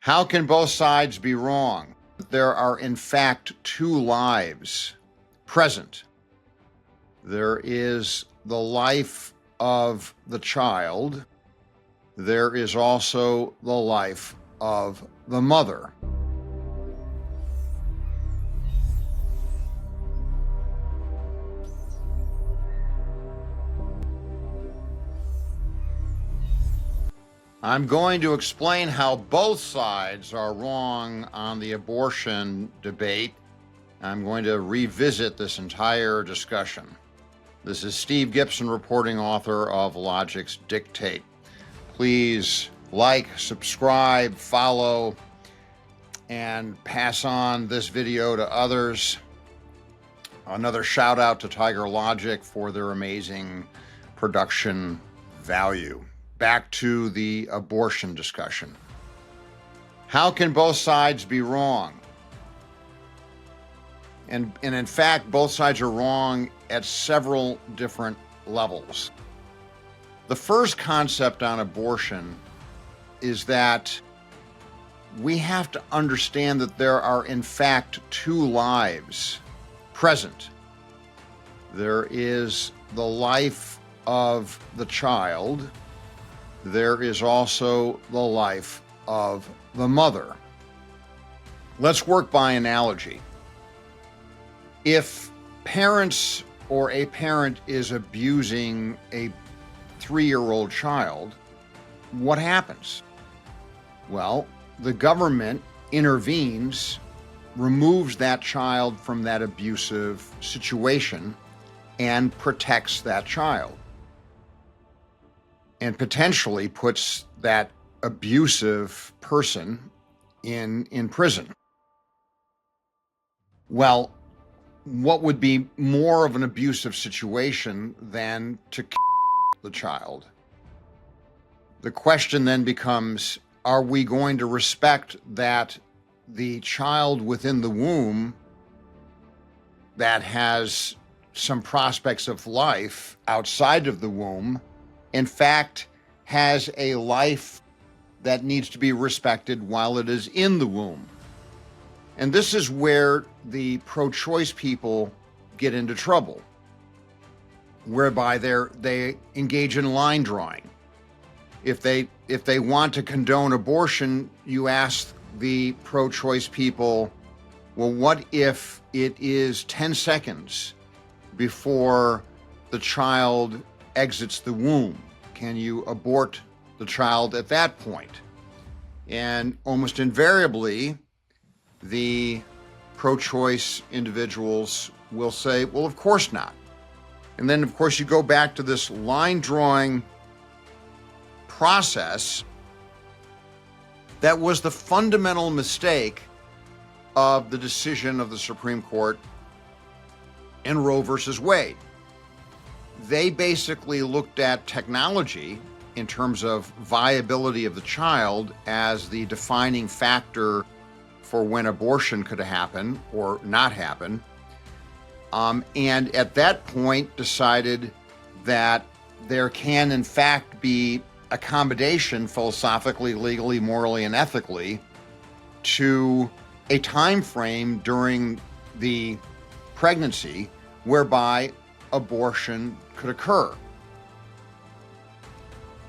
How can both sides be wrong? There are, in fact, two lives present. There is the life of the child. There is also the life of the mother. I'm going to explain how both sides are wrong on the abortion debate. I'm going to revisit this entire discussion. This is Steve Gibson reporting, author of Logic's Dictate. Please like, subscribe, follow, and pass on this video to others. Another shout out to Tiger Logic for their amazing production value. Back to the abortion discussion. How can both sides be wrong? And in fact, both sides are wrong at several different levels. The first concept on abortion is that we have to understand that there are, in fact, two lives present. There is the life of the child. There is also the life of the mother. Let's work by analogy. If parents or a parent is abusing a 3-year-old child, what happens? Well, the government intervenes, removes that child from that abusive situation, and protects that child, and potentially puts that abusive person in prison. Well, what would be more of an abusive situation than to kill the child? The question then becomes, are we going to respect that the child within the womb that has some prospects of life outside of the womb, in fact, has a life that needs to be respected while it is in the womb? And this is where the pro-choice people get into trouble, whereby they engage in line drawing. If they want to condone abortion, you ask the pro-choice people, well, what if it is 10 seconds before the child exits the womb? Can you abort the child at that point? And almost invariably, the pro-choice individuals will say, well, of course not. And then, of course, you go back to this line drawing process that was the fundamental mistake of the decision of the Supreme Court in Roe versus Wade. They basically looked at technology in terms of viability of the child as the defining factor for when abortion could happen or not happen. And at that point decided that there can in fact be accommodation philosophically, legally, morally, and ethically to a time frame during the pregnancy whereby abortion could occur.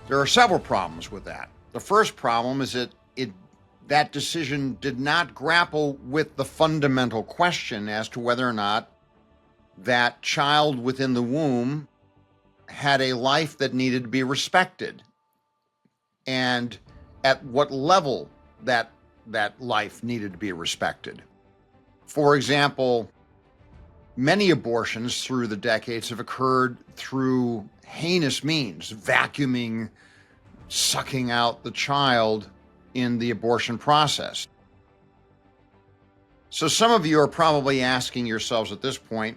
There are several problems with that. The first problem is that decision did not grapple with the fundamental question as to whether or not that child within the womb had a life that needed to be respected, and at what level that life needed to be respected. For example, many abortions through the decades have occurred through heinous means, vacuuming, sucking out the child in the abortion process. So some of you are probably asking yourselves at this point,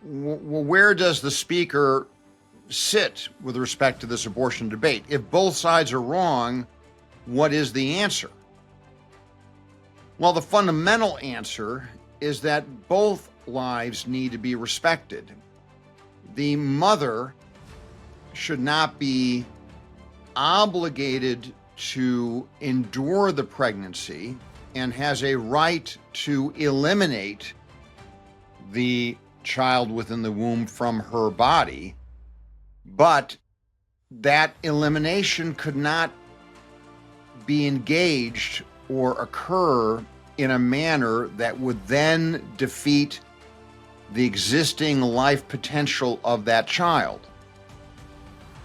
well, where does the speaker sit with respect to this abortion debate? If both sides are wrong, what is the answer? Well, the fundamental answer is that both lives need to be respected. The mother should not be obligated to endure the pregnancy and has a right to eliminate the child within the womb from her body, but that elimination could not be engaged or occur in a manner that would then defeat the existing life potential of that child.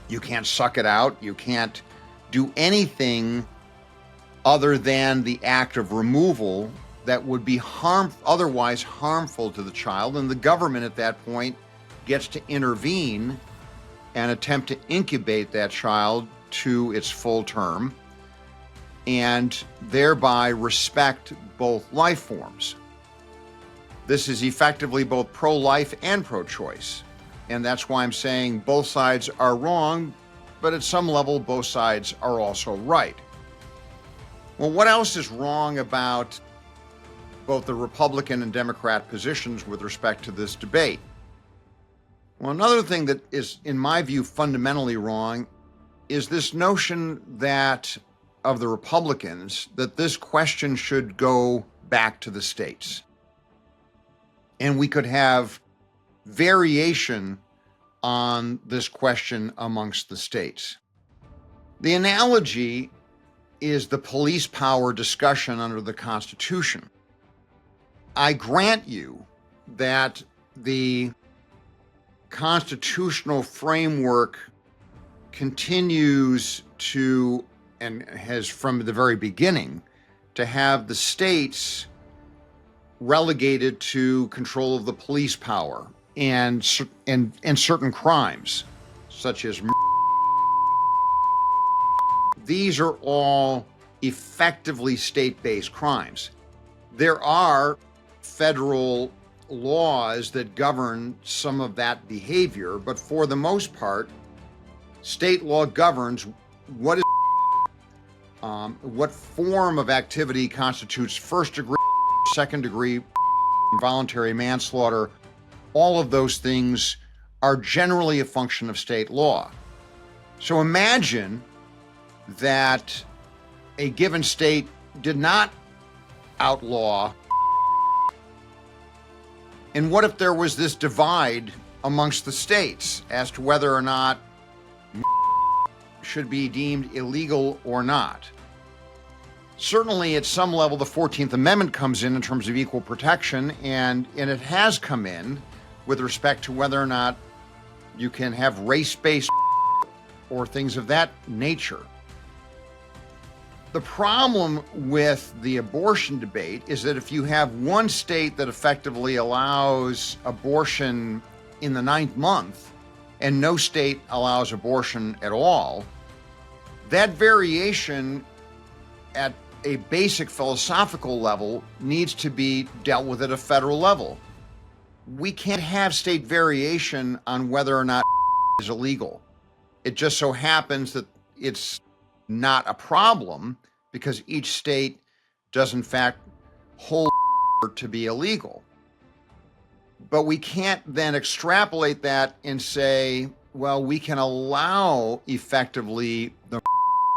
You can't suck it out. You can't do anything other than the act of removal that would be otherwise harmful to the child. And the government at that point gets to intervene and attempt to incubate that child to its full term and thereby respect both life forms. This is effectively both pro-life and pro-choice. And that's why I'm saying both sides are wrong, but at some level, both sides are also right. Well, what else is wrong about both the Republican and Democrat positions with respect to this debate? Well, another thing that is, in my view, fundamentally wrong is this notion that of the Republicans that this question should go back to the states. And we could have variation on this question amongst the states. The analogy is the police power discussion under the Constitution. I grant you that the constitutional framework continues to, and has from the very beginning, to have the states relegated to control of the police power and certain crimes, such as these are all effectively state-based crimes. There are federal laws that govern some of that behavior, but for the most part, state law governs what is what form of activity constitutes first degree, second degree, involuntary manslaughter. All of those things are generally a function of state law. So imagine that a given state did not outlaw. And what if there was this divide amongst the states as to whether or not should be deemed illegal or not? Certainly at some level the 14th Amendment comes in terms of equal protection, and it has come in with respect to whether or not you can have race-based or things of that nature. The problem with the abortion debate is that if you have one state that effectively allows abortion in the 9th month and no state allows abortion at all, that variation at a basic philosophical level needs to be dealt with at a federal level. We can't have state variation on whether or not is illegal. It just so happens that it's not a problem because each state does in fact hold to be illegal. But we can't then extrapolate that and say, well, we can allow effectively the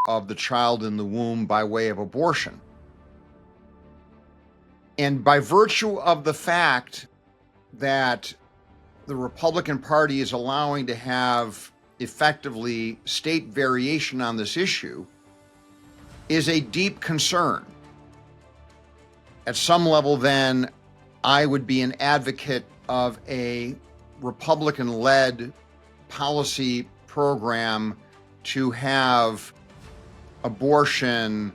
of the child in the womb by way of abortion. And by virtue of the fact that the Republican Party is allowing to have effectively state variation on this issue is a deep concern. At some level, then, I would be an advocate of a Republican-led policy program to have abortion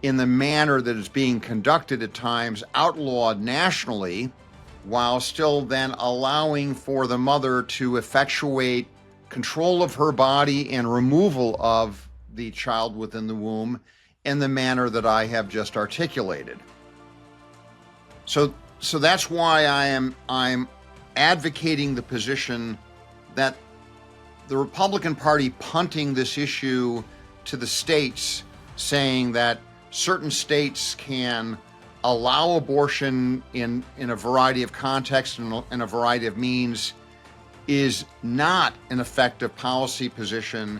in the manner that is being conducted at times outlawed nationally, while still then allowing for the mother to effectuate control of her body and removal of the child within the womb in the manner that I have just articulated. So that's why I'm advocating the position that the Republican Party punting this issue to the states, saying that certain states can allow abortion in a variety of contexts and in a variety of means, is not an effective policy position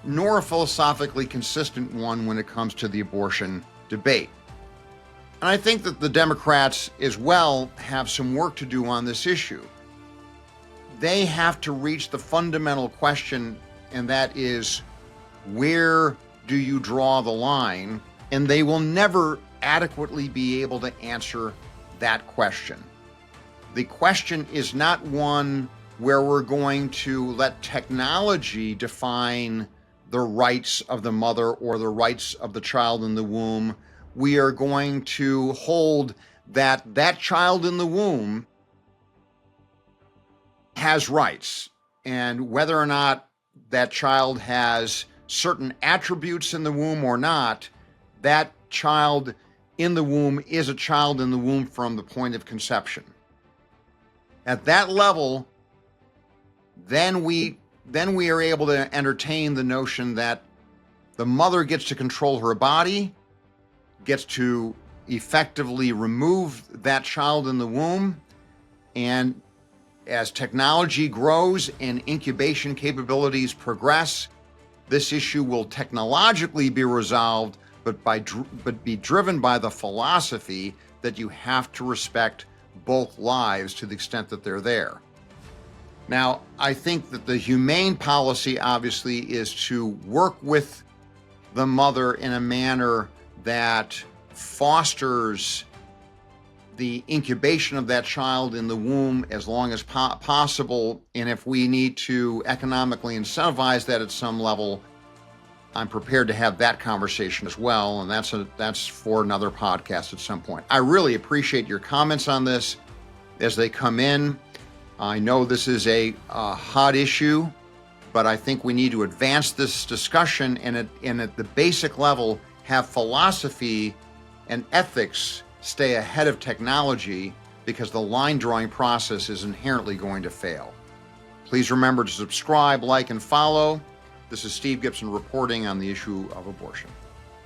nor a philosophically consistent one when it comes to the abortion debate. And I think that the Democrats as well have some work to do on this issue. They have to reach the fundamental question, and that is, where do you draw the line? And they will never adequately be able to answer that question. The question is not one where we're going to let technology define the rights of the mother or the rights of the child in the womb. We are going to hold that child in the womb has rights, and whether or not that child has certain attributes in the womb or not, that child in the womb is a child in the womb from the point of conception. At that level, then we are able to entertain the notion that the mother gets to control her body, gets to effectively remove that child in the womb, and as technology grows and incubation capabilities progress, this issue will technologically be resolved, but be driven by the philosophy that you have to respect both lives to the extent that they're there. Now, I think that the humane policy obviously is to work with the mother in a manner that fosters the incubation of that child in the womb as long as possible. And if we need to economically incentivize that at some level, I'm prepared to have that conversation as well. And that's for another podcast at some point. I really appreciate your comments on this as they come in. I know this is a hot issue, but I think we need to advance this discussion and at the basic level have philosophy and ethics stay ahead of technology, because the line drawing process is inherently going to fail. Please remember to subscribe, like, and follow. This is Steve Gibson reporting on the issue of abortion.